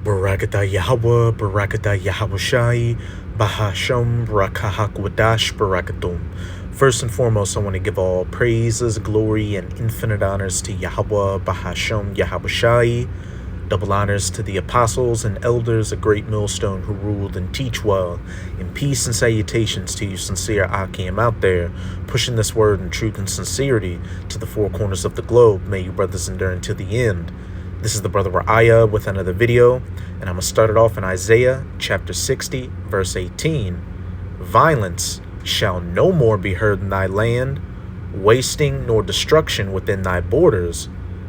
Barakatah Yahweh, Barakatah Yahawashi, Bahasham, Barakahakwadash, Barakatum. First and foremost, I want to give all praises, glory, and infinite honors to Yahweh, Bahasham, Yahawashi. Double honors to the apostles and elders, a great millstone who ruled and teach well. In peace and salutations to you sincere Akim out there, pushing this word in truth and sincerity to the four corners of the globe. May you brothers endure until the end. This is the brother Ra'aya with another video, and I'm going to start it off in Isaiah chapter 60, verse 18. Violence shall no more be heard in thy land, wasting nor destruction within thy borders.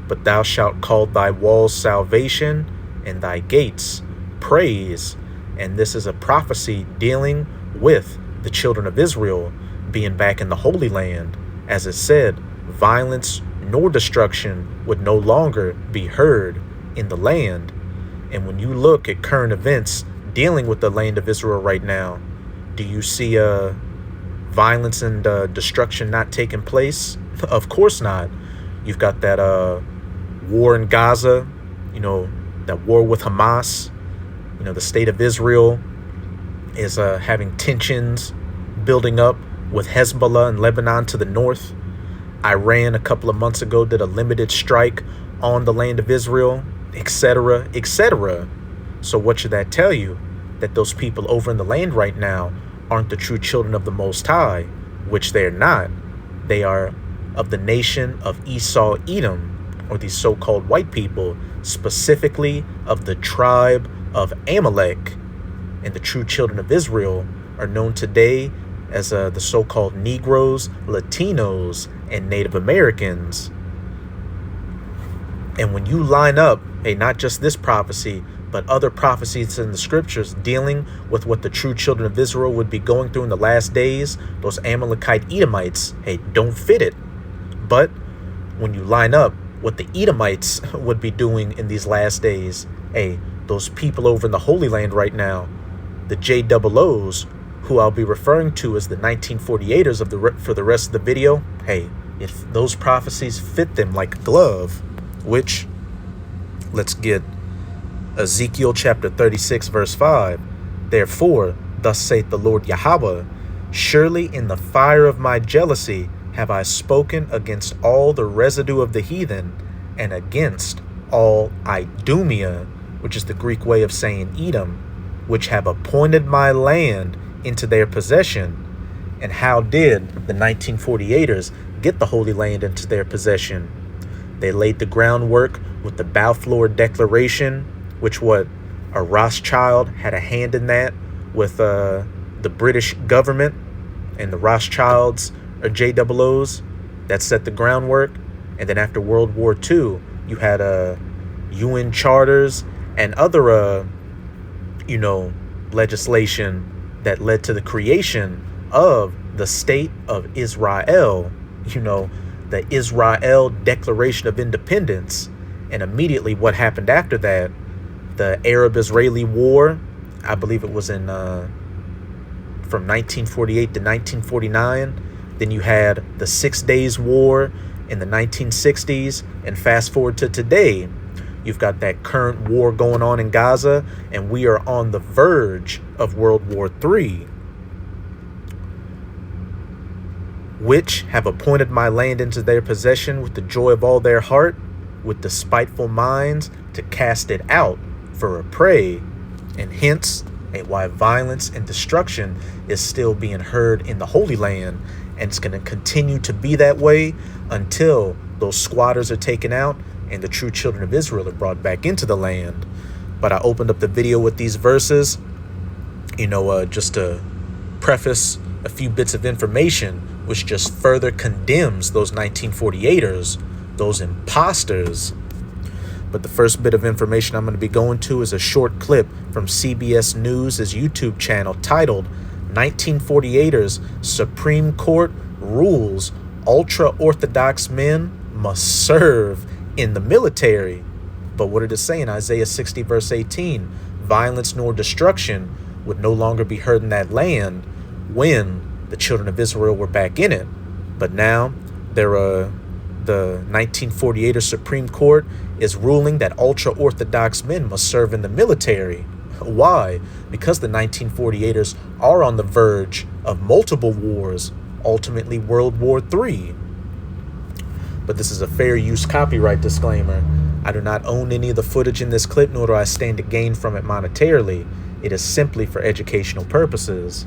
But thou shalt call thy walls salvation and thy gates praise. And this is a prophecy dealing with the children of Israel being back in the Holy Land. As it said, violence nor destruction would no longer be heard in the land. And when you look at current events dealing with the land of Israel right now, do you see violence and destruction not taking place? Of course not. You've got that war in Gaza, that war with Hamas. The state of Israel is having tensions building up with Hezbollah and Lebanon to the north. Iran a couple of months ago did a limited strike on the land of Israel, etc., etc. So what should that tell you? That those people over in the land right now aren't the true children of the Most High, which they're not. They are of the nation of Esau, Edom, or these so-called white people, specifically of the tribe of Amalek. And the true children of Israel are known today as the so-called Negroes, Latinos, and Native Americans. And when you line up, not just this prophecy, but other prophecies in the scriptures dealing with what the true children of Israel would be going through in the last days, those Amalekite Edomites, don't fit it. But when you line up what the Edomites would be doing in these last days, those people over in the Holy Land right now, the JOOs, who I'll be referring to as the 1948ers for the rest of the video, if those prophecies fit them like a glove, which, let's get Ezekiel chapter 36, verse 5. Therefore, thus saith the Lord Yahweh, surely in the fire of my jealousy have I spoken against all the residue of the heathen, and against all Idumea, which is the Greek way of saying Edom, which have appointed my land into their possession. And how did the 1948ers get the Holy Land into their possession? They laid the groundwork with the Balfour Declaration, which a Rothschild had a hand in that with the British government, and the Rothschilds or JOOs that set the groundwork. And then after World War II, you had UN charters and other legislation that led to the creation of the state of Israel, the Israel Declaration of Independence. And immediately what happened after that, the Arab-Israeli War, I believe it was from 1948 to 1949. Then you had the 6 Days War in the 1960s. And fast forward to today, you've got that current war going on in Gaza, and we are on the verge of World War III, which have appointed my land into their possession with the joy of all their heart, with despiteful minds to cast it out for a prey. And hence, why violence and destruction is still being heard in the Holy Land. And it's going to continue to be that way until those squatters are taken out and the true children of Israel are brought back into the land. But I opened up the video with these verses, just to preface a few bits of information, which just further condemns those 1948ers, those imposters. But the first bit of information I'm going to be going to is a short clip from CBS News' YouTube channel titled 1948ers Supreme Court rules ultra-Orthodox men must serve in the military. But what did it say in Isaiah 60 verse 18? Violence nor destruction would no longer be heard in that land when the children of Israel were back in it. But now the 1948 Supreme Court is ruling that ultra-Orthodox men must serve in the military. Why? Because the 1948ers are on the verge of multiple wars, ultimately World War III. But this is a fair use copyright disclaimer. I do not own any of the footage in this clip, nor do I stand to gain from it monetarily. It is simply for educational purposes.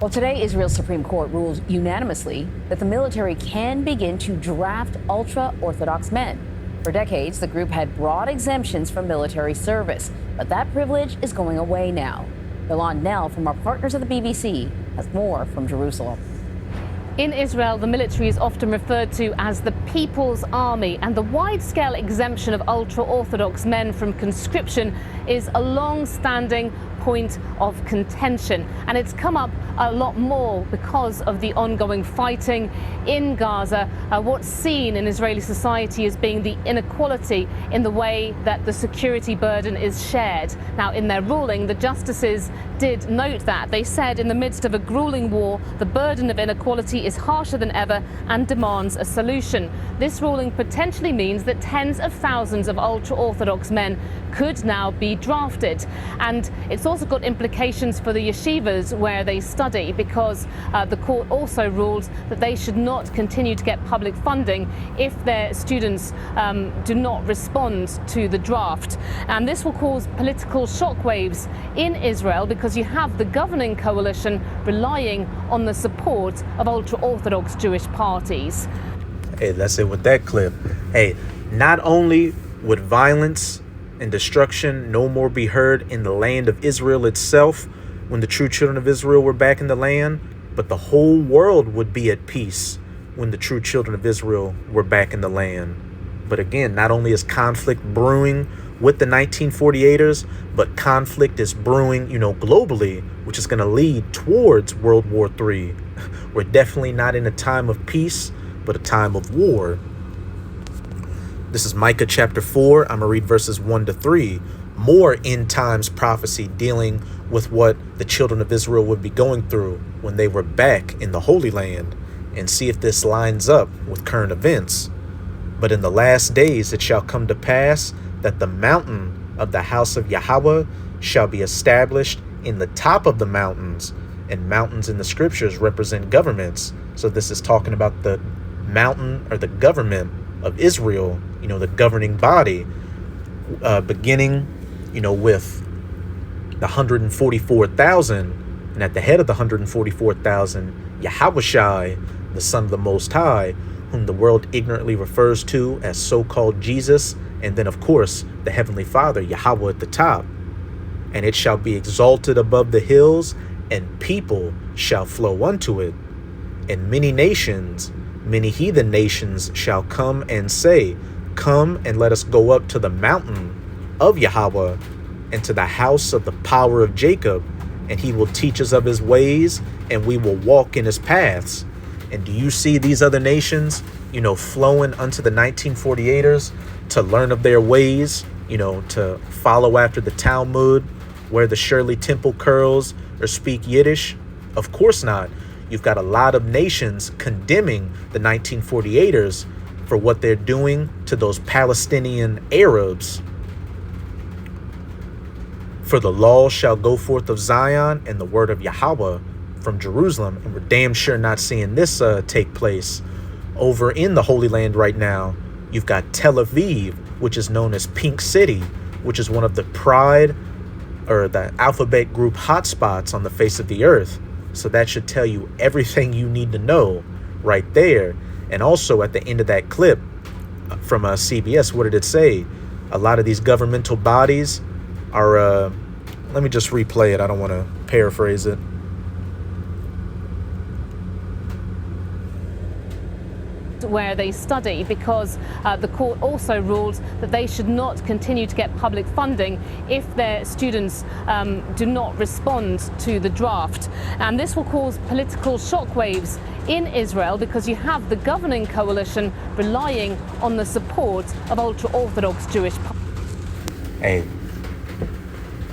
Well, today, Israel's Supreme Court ruled unanimously that the military can begin to draft ultra-Orthodox men. For decades, the group had broad exemptions from military service, but that privilege is going away now. Yolande Knell from our partners at the BBC has more from Jerusalem. In Israel, the military is often referred to as the People's Army, and the wide-scale exemption of ultra-Orthodox men from conscription is a long-standing point of contention, and it's come up a lot more because of the ongoing fighting in Gaza. What's seen in Israeli society as being the inequality in the way that the security burden is shared. Now, in their ruling, the justices did note that. They said in the midst of a grueling war, the burden of inequality is harsher than ever and demands a solution. This ruling potentially means that tens of thousands of ultra-Orthodox men could now be drafted. And it's also got implications for the yeshivas where they study, because the court also ruled that they should not continue to get public funding if their students do not respond to the draft. And this will cause political shockwaves in Israel, because you have the governing coalition relying on the support of ultra-Orthodox Jewish parties. Hey, that's it with that clip. Hey, not only would violence and destruction no more be heard in the land of Israel itself when the true children of Israel were back in the land, but the whole world would be at peace when the true children of Israel were back in the land. But again, not only is conflict brewing with the 1948ers, but conflict is brewing, globally, which is going to lead towards World War III. We're definitely not in a time of peace, but a time of war. This is Micah chapter 4. I'm going to read verses 1 to 3. More end times prophecy dealing with what the children of Israel would be going through when they were back in the Holy Land, and see if this lines up with current events. But in the last days it shall come to pass that the mountain of the house of Yahweh shall be established in the top of the mountains. And mountains in the scriptures represent governments. So this is talking about the mountain, or the government of Israel, the governing body, beginning, with the 144,000, and at the head of the 144,000, Yahushai, the Son of the Most High, whom the world ignorantly refers to as so-called Jesus, and then, of course, the Heavenly Father, Yahweh, at the top. And it shall be exalted above the hills, and people shall flow unto it. And many nations, many heathen nations shall come and say, Come and let us go up to the mountain of Yahweh, and to the house of the power of Jacob, and he will teach us of his ways, and we will walk in his paths. And do you see these other nations, flowing unto the 1948ers to learn of their ways, to follow after the Talmud, wear the Shirley Temple curls, or speak Yiddish? Of course not. You've got a lot of nations condemning the 1948ers for what they're doing to those Palestinian Arabs. For the law shall go forth of Zion, and the word of Yahweh from Jerusalem. And we're damn sure not seeing this take place over in the Holy Land right now. You've got Tel Aviv, which is known as Pink City, which is one of the pride, or the alphabet group hotspots on the face of the earth. So that should tell you everything you need to know right there. And also at the end of that clip from CBS, what did it say? A lot of these governmental bodies are, let me just replay it. I don't want to paraphrase it. Where they study, because the court also ruled that they should not continue to get public funding if their students do not respond to the draft. And this will cause political shockwaves in Israel, because you have the governing coalition relying on the support of ultra-Orthodox Jewish parties. Hey,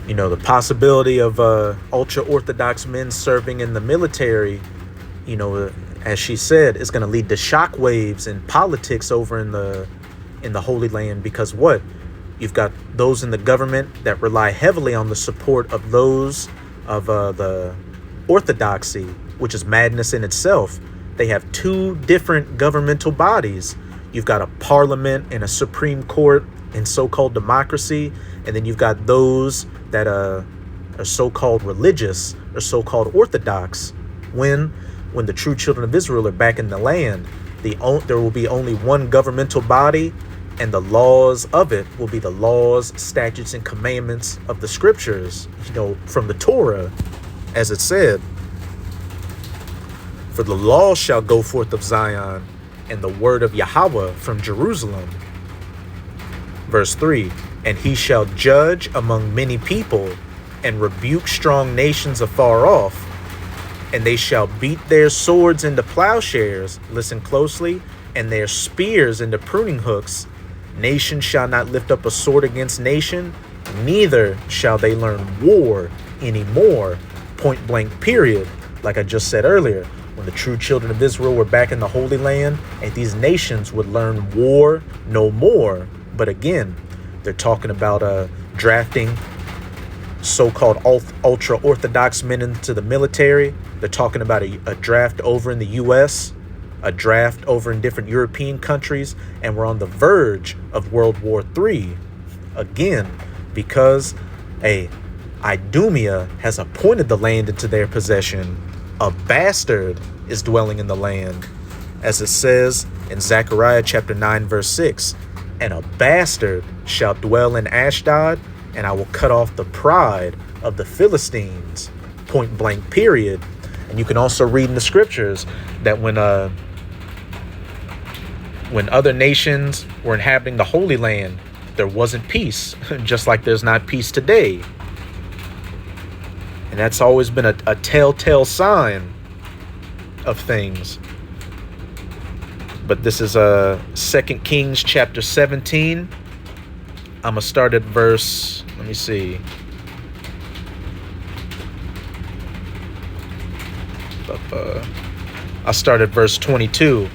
the possibility of ultra-Orthodox men serving in the military, as she said, is going to lead to shockwaves in politics over in the in the Holy Land, because what? You've got those in the government that rely heavily on the support of those of the orthodoxy, which is madness in itself. They have two different governmental bodies. You've got a parliament and a Supreme Court in so-called democracy, and then you've got those that are so-called religious or so-called orthodox. When the true children of Israel are back in the land, there will be only one governmental body, and the laws of it will be the laws, statutes, and commandments of the scriptures, from the Torah, as it said. For the law shall go forth of Zion, and the word of Yahweh from Jerusalem. Verse 3, and he shall judge among many people, and rebuke strong nations afar off, and they shall beat their swords into plowshares, listen closely, and their spears into pruning hooks. Nation shall not lift up a sword against nation, neither shall they learn war anymore. Point blank, period. Like I just said earlier, when the true children of Israel were back in the Holy Land, and these nations would learn war no more. But again, they're talking about drafting so-called ultra-Orthodox men into the military. They're talking about a draft over in the U.S., a draft over in different European countries, and we're on the verge of World War III. Again, because Idumea has appointed the land into their possession, a bastard is dwelling in the land. As it says in Zechariah chapter 9, verse 6, and a bastard shall dwell in Ashdod, and I will cut off the pride of the Philistines. Point blank, period. And you can also read in the scriptures that when other nations were inhabiting the Holy Land, there wasn't peace, just like there's not peace today. And that's always been a telltale sign of things. But this is 2 Kings chapter 17. I'm going to start at verse, let me see. I'll start at verse 22.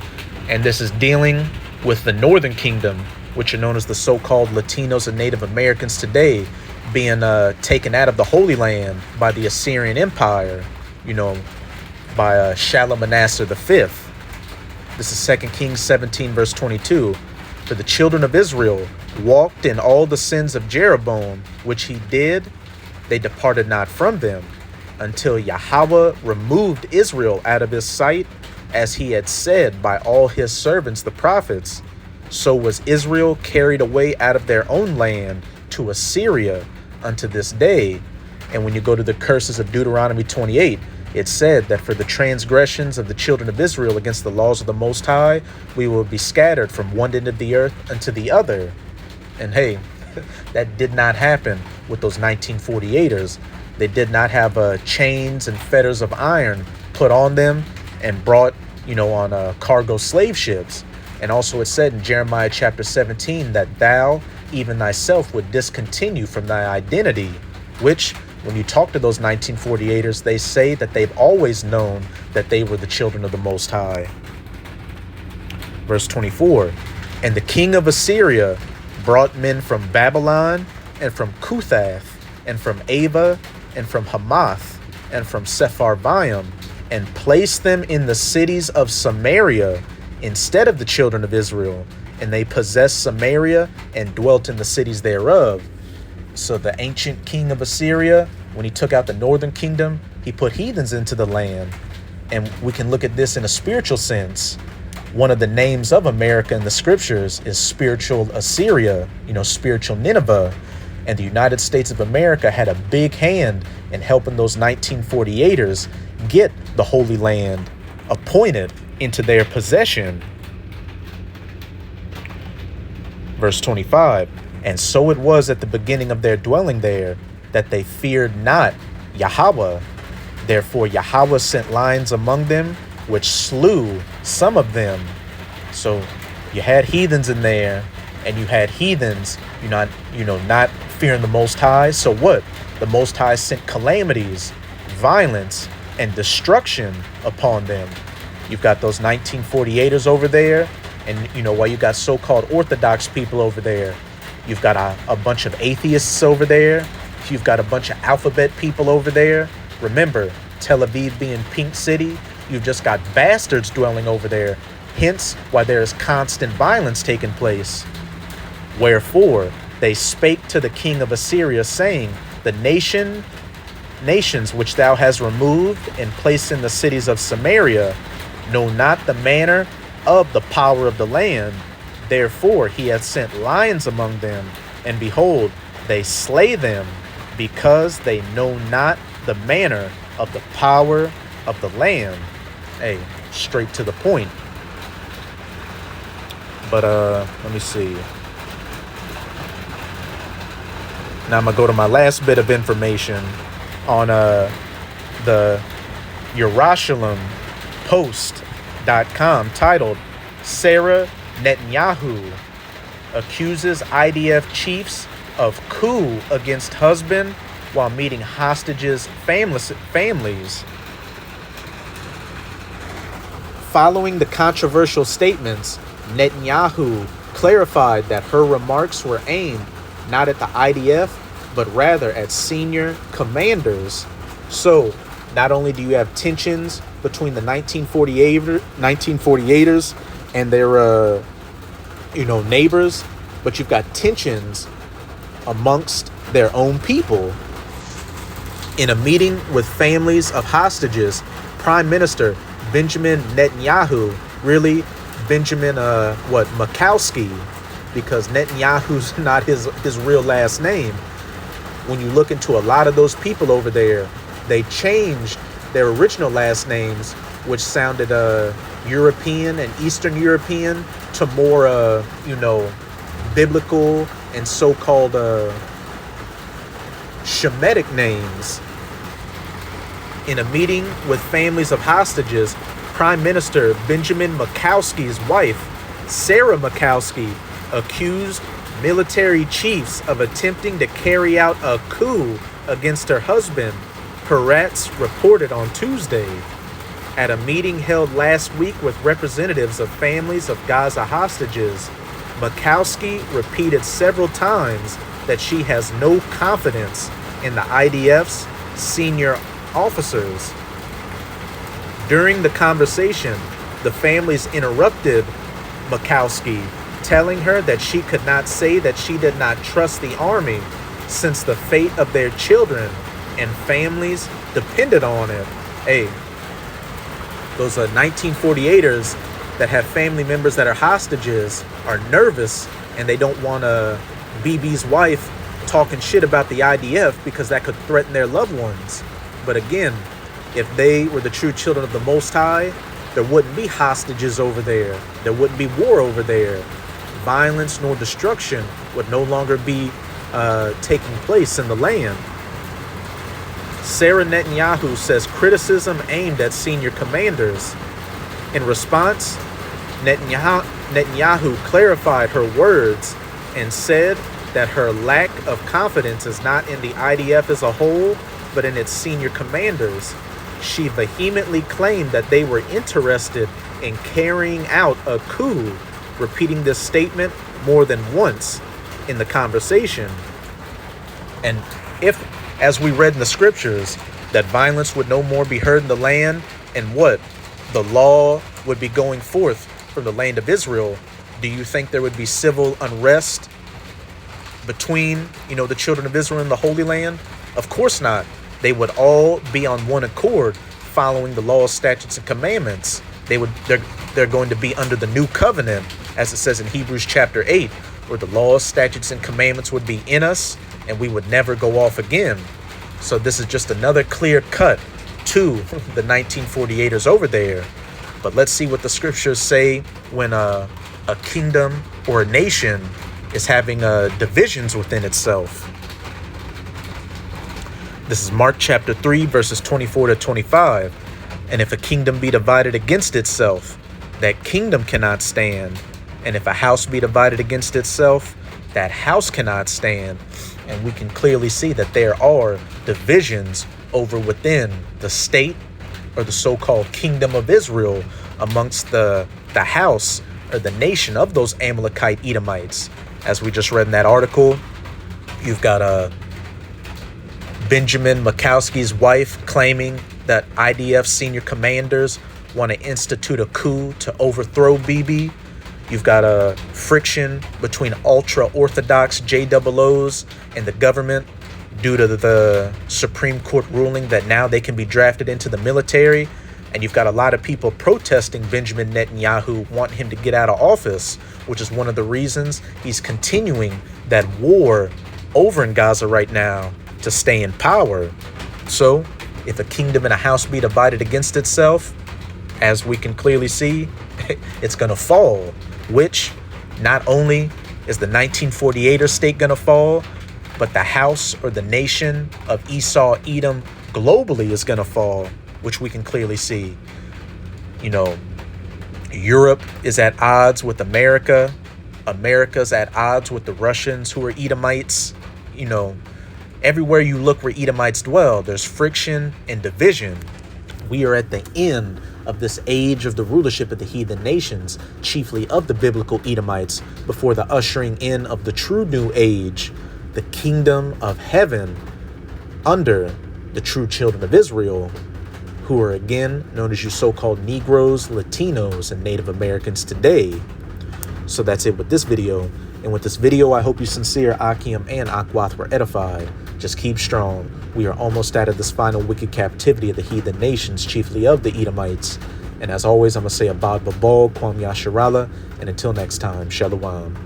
And this is dealing with the Northern Kingdom, which are known as the so-called Latinos and Native Americans today, being taken out of the Holy Land by the Assyrian Empire, by Shalmaneser V. This is 2 Kings 17, verse 22. For the children of Israel walked in all the sins of Jeroboam, which he did, they departed not from them, until Yahweh removed Israel out of his sight, as he had said by all his servants the prophets. So was Israel carried away out of their own land to Assyria unto this day. And when you go to the curses of Deuteronomy 28, it said that for the transgressions of the children of Israel against the laws of the Most High, we will be scattered from one end of the earth unto the other. And hey, that did not happen with those 1948ers. They did not have chains and fetters of iron put on them and brought, on cargo slave ships. And also it said in Jeremiah chapter 17 that thou, even thyself, would discontinue from thy identity, which when you talk to those 1948ers, they say that they've always known that they were the children of the Most High. Verse 24, and the king of Assyria brought men from Babylon and from Cuthath and from Ava and from Hamath and from Sepharvaim, and placed them in the cities of Samaria instead of the children of Israel. And they possessed Samaria and dwelt in the cities thereof. So the ancient king of Assyria, when he took out the northern kingdom, he put heathens into the land. And we can look at this in a spiritual sense. One of the names of America in the scriptures is spiritual Assyria, spiritual Nineveh. And the United States of America had a big hand in helping those 1948ers get the Holy Land appointed into their possession. Verse 25, and so it was at the beginning of their dwelling there, that they feared not Yahweh. Therefore Yahweh sent lions among them, which slew some of them. So you had heathens in there, and you had heathens, not fearing the Most High. So what? The Most High sent calamities, violence, and destruction upon them. You've got those 1948ers over there And, while you got so-called Orthodox people over there, you've got a bunch of atheists over there. You've got a bunch of alphabet people over there. Remember, Tel Aviv being Pink City, you've just got bastards dwelling over there. Hence why there is constant violence taking place. Wherefore, they spake to the king of Assyria, saying, the nations which thou hast removed and placed in the cities of Samaria know not the manner of the power of the land. Therefore he hath sent lions among them, and behold, they slay them, because they know not the manner of the power of the land. Hey, straight to the point. But let me see. Now I'm gonna go to my last bit of information on the Yerushalayim Post.com, titled Sarah Netanyahu accuses IDF chiefs of coup against husband while meeting hostages' families. Following the controversial statements, Netanyahu clarified that her remarks were aimed not at the IDF, but rather at senior commanders. So, not only do you have tensions between the 1948ers and their, neighbors, but you've got tensions amongst their own people. In a meeting with families of hostages, Prime Minister Benjamin Netanyahu, really Benjamin, Mikowski, because Netanyahu's not his real last name. When you look into a lot of those people over there, they changed their original last names, which sounded European and Eastern European, to more, biblical and so-called Shemitic names. In a meeting with families of hostages, Prime Minister Benjamin Mikowski's wife, Sarah Mikowski, accused military chiefs of attempting to carry out a coup against her husband, Haaretz reported on Tuesday. At a meeting held last week with representatives of families of Gaza hostages, Mikowski repeated several times that she has no confidence in the IDF's senior officers. During the conversation, the families interrupted Mikowski, telling her that she could not say that she did not trust the army, since the fate of their children and families depended on it. Hey, those 1948ers that have family members that are hostages are nervous, and they don't want BB's wife talking shit about the IDF because that could threaten their loved ones. But again, if they were the true children of the Most High, there wouldn't be hostages over there. There wouldn't be war over there. Violence nor destruction would no longer be taking place in the land. Sarah Netanyahu says criticism aimed at senior commanders. In response, Netanyahu clarified her words and said that her lack of confidence is not in the IDF as a whole, but in its senior commanders. She vehemently claimed that they were interested in carrying out a coup, repeating this statement more than once in the conversation. And if, as we read in the scriptures, that violence would no more be heard in the land, and what? The law would be going forth from the land of Israel, do you think there would be civil unrest between, the children of Israel and the Holy Land? Of course not. They would all be on one accord, following the laws, statutes, and commandments. They're going to be under the new covenant, as it says in Hebrews chapter 8, where the laws, statutes, and commandments would be in us, and we would never go off again. So this is just another clear cut to the 1948ers over there. But let's see what the scriptures say when a kingdom or a nation is having divisions within itself. This is Mark chapter 3, verses 24 to 25. And if a kingdom be divided against itself, that kingdom cannot stand. And if a house be divided against itself, that house cannot stand. And we can clearly see that there are divisions over within the state, or the so-called kingdom of Israel, amongst the house or the nation of those Amalekite Edomites. As we just read in that article, you've got Benjamin Mikowski's wife claiming that IDF senior commanders want to institute a coup to overthrow Bibi. You've got a friction between ultra-Orthodox JOOs and the government due to the Supreme Court ruling that now they can be drafted into the military. And you've got a lot of people protesting Benjamin Netanyahu, wanting him to get out of office, which is one of the reasons he's continuing that war over in Gaza right now to stay in power. So if a kingdom and a house be divided against itself, as we can clearly see, it's going to fall, which not only is the 1948er state going to fall, but the house or the nation of Esau, Edom globally is going to fall, which we can clearly see. You know, Europe is at odds with America. America's at odds with the Russians, who are Edomites. You know, everywhere you look where Edomites dwell, there's friction and division. We are at the end of this age of the rulership of the heathen nations, chiefly of the biblical Edomites, before the ushering in of the true new age, the kingdom of heaven under the true children of Israel, who are again known as you so-called Negroes, Latinos, and Native Americans today. So that's it with this video. And with this video, I hope you sincere, Akim and Akwath were edified. Just keep strong. We are almost out of this final wicked captivity of the heathen nations, chiefly of the Edomites. And as always, I'm going to say Abad Babal, Kwam Yasharala, and until next time, Shalom.